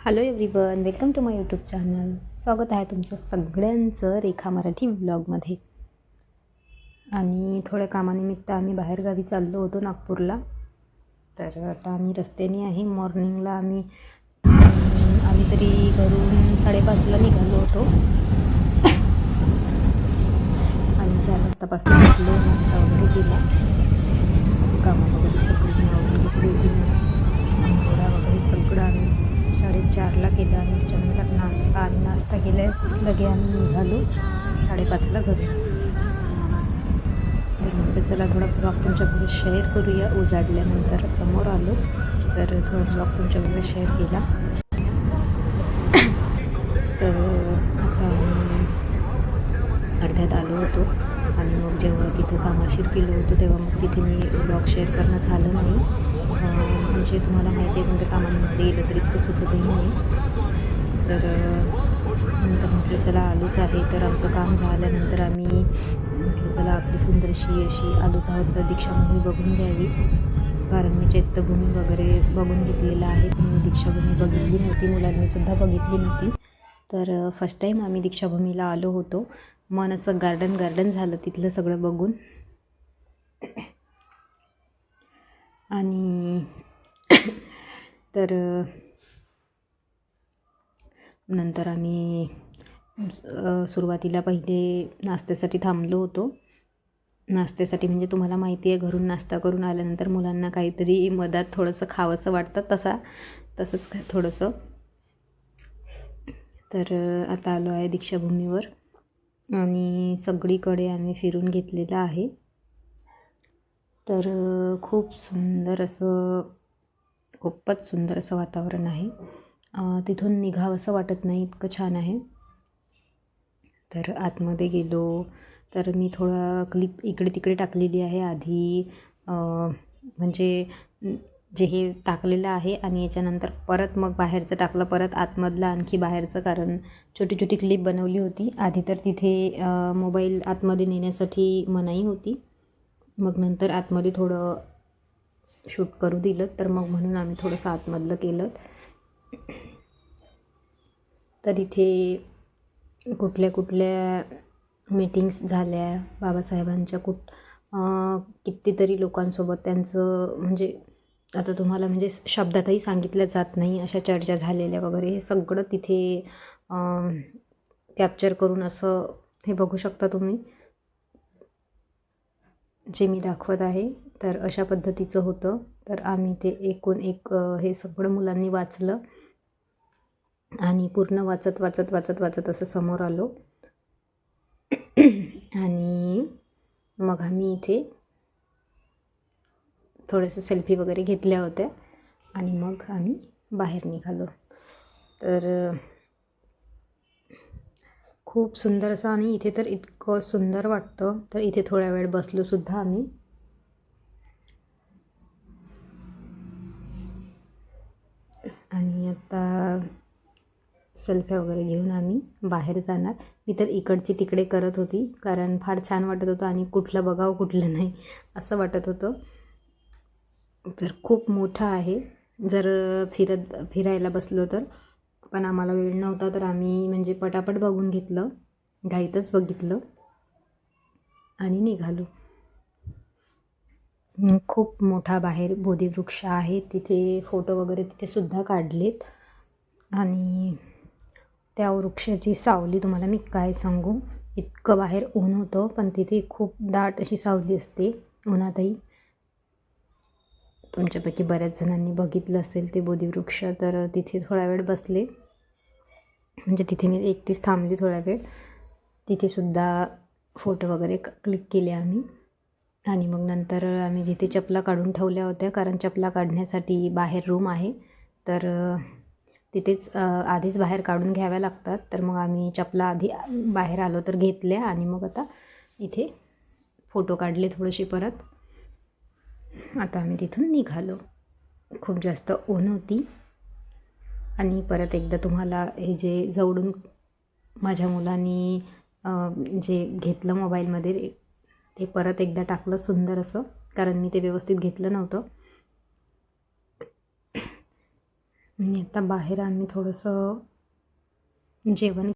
Hello everyone, welcome to my YouTube channel. स्वागत आहे तुमचं सगळ्यांचं रेखा मराठी व्लॉगमध्ये. आणि थोड्या कामानिमित्त आम्ही बाहेरगावी चाललो होतो नागपूरला. तर आता आम्ही रस्त्याने आहे. मॉर्निंगला आम्ही तरी घरून 5:30ला निघालो होतो आणि 4 वाजतापासून निघलो. नाश्ता वगैरे केला, कामं वगैरे सगळी आवरून घेतली होती. आंघोळा वगैरे सगळं आम्ही 4:30ला केलं आणि त्याच्यानंतर नाश्ता केल्या लगे आम्ही निघालो 5:30ला घरी. तर म्हटलं चला थोडा ब्लॉग तुमच्याबरोबर शेअर करूया. उजाडल्यानंतर समोर आलो तर थोडा ब्लॉग तुमच्याबरोबर शेअर केला. तर आता आम्ही अर्ध्यात आलो होतो आणि मग जेव्हा तिथं कामाशीर गेलो होतो तेव्हा मग तिथे मी ब्लॉग शेअर करणं झालं नाही. म्हणजे तुम्हाला माहिती आहे कोणत्या कामांमध्ये गेलं तर इतकं सुचतही नाही. तर नंतर म्हटलं चला आलोच आहे. तर आमचं काम झाल्यानंतर आम्ही म्हटलं चला आपली सुंदरशी अशी आलोच आहोत तर दीक्षाभूमी बघून घ्यावी. कारण मी चैत्यभूमी वगैरे बघून घेतलेलं आहे, पण मी दीक्षाभूमी बघितली नव्हती, मुलांनीसुद्धा बघितली नव्हती. तर फर्स्ट टाईम आम्ही दीक्षाभूमीला आलो होतो. मन असं गार्डन झालं तिथलं सगळं बघून. आणि तर नंतर आम्ही सुरुवातीला पहिले नाश्त्यासाठी थांबलो होतो. नाश्त्यासाठी म्हणजे तुम्हाला माहिती आहे, घरून नाश्ता करून आल्यानंतर मुलांना काहीतरी मधात थोडंसं खावंसं वाटतं, तसंच थोडंसं. तर आता आलो आहे दीक्षाभूमीवर आणि सगळीकडे आम्ही फिरून घेतलेलं आहे. तर खूपच सुंदर असं वातावरण आहे. तिथून निघावं असं वाटत नाही, इतकं छान आहे. तर आतमध्ये गेलो तर मी थोडा क्लिप इकडे तिकडे टाकलेली आहे आधी. म्हणजे जे हे टाकलेलं आहे आणि याच्यानंतर परत मग बाहेरचं टाकलं, परत आतमधलं आणखी बाहेरचं, कारण छोटी छोटी क्लिप बनवली होती आधी. तर तिथे मोबाईल आतमध्ये नेण्यासाठी मनाई होती. मग नंतर आतमध्ये थोडं शूट करू दिलं, तर मग म्हणून आम्ही थोडंसं आतमधलं केलं. तर इथे कुठल्या मीटिंग्स झाल्या बाबासाहेबांच्या, कितीतरी लोकांसोबत त्यांचं म्हणजे आता तुम्हाला म्हणजे शब्दातही सांगितलं जात नाही अशा चर्चा झालेल्या वगैरे, हे सगळं तिथे कॅप्चर करून असं हे बघू शकता तुम्ही जे मी दाखवत आहे. तर अशा पद्धतीचं होतं. तर आम्ही ते एकूण एक हे सगळं मुलांनी वाचलं आणि पूर्ण वाचत असं समोर आलो. आणि मग आम्ही इथे थोडेसे सेल्फी वगैरे घेतल्या होत्या आणि मग आम्ही बाहेर निघालो. तर खूप सुंदर असं, आणि इथे तर इतकं सुंदर वाटतं. तर इथे थोड्या वेळ बसलोसुद्धा आम्ही. आणि आता सेल्फ्या वगैरे घेऊन आम्ही बाहेर जाणार. मी तर इकडची तिकडे करत होती, कारण फार छान वाटत होतं आणि कुठलं बघावं कुठलं नाही असं वाटत होतं. तर खूप मोठं आहे जर फिरायला बसलो तर. पण आम्हाला वेळ नव्हता तर आम्ही म्हणजे पटापट बघून घेतलं, घाईतच बघितलं आणि निघालो. खूप मोठा बाहेर बोधिवृक्ष आहे, तिथे फोटो वगैरे तिथेसुद्धा काढलेत. आणि त्या वृक्षाची सावली तुम्हाला मी काय सांगू, इतकं बाहेर ऊन होतं पण तिथे खूप दाट अशी सावली असते उन्हातही. तुमच्यापैकी बऱ्याच जणांनी बघितलं असेल ते बोधिवृक्ष. तर तिथे थोडा वेळ बसले, म्हणजे तिथे मी एकटीच थांबली थोडा वेळ. तिथेसुद्धा फोटो वगैरे क्लिक केले आम्ही. आणि मग नंतर आम्ही जिथे चपला काढून ठेवल्या होत्या, कारण चपला काढण्यासाठी बाहेर रूम आहे, तर तिथेच आधीच बाहेर काढून घ्याव्या लागतात. तर मग आम्ही चपला आधी बाहेर आलो तर घेतल्या आणि मग आता इथे फोटो काढले थोडेसे परत. आता आम्ही तिथून निघालो. खूप जास्त ऊन होती. आणि परत एकदा तुम्हाला हे जे जवळून माझ्या मुलांनी जे घेतलं मोबाईलमध्ये ते परत एकदा टाकलं सुंदर असं, कारण मी ते व्यवस्थित घेतलं नव्हतं. आणि आता बाहेर आम्ही थोडंसं जेवण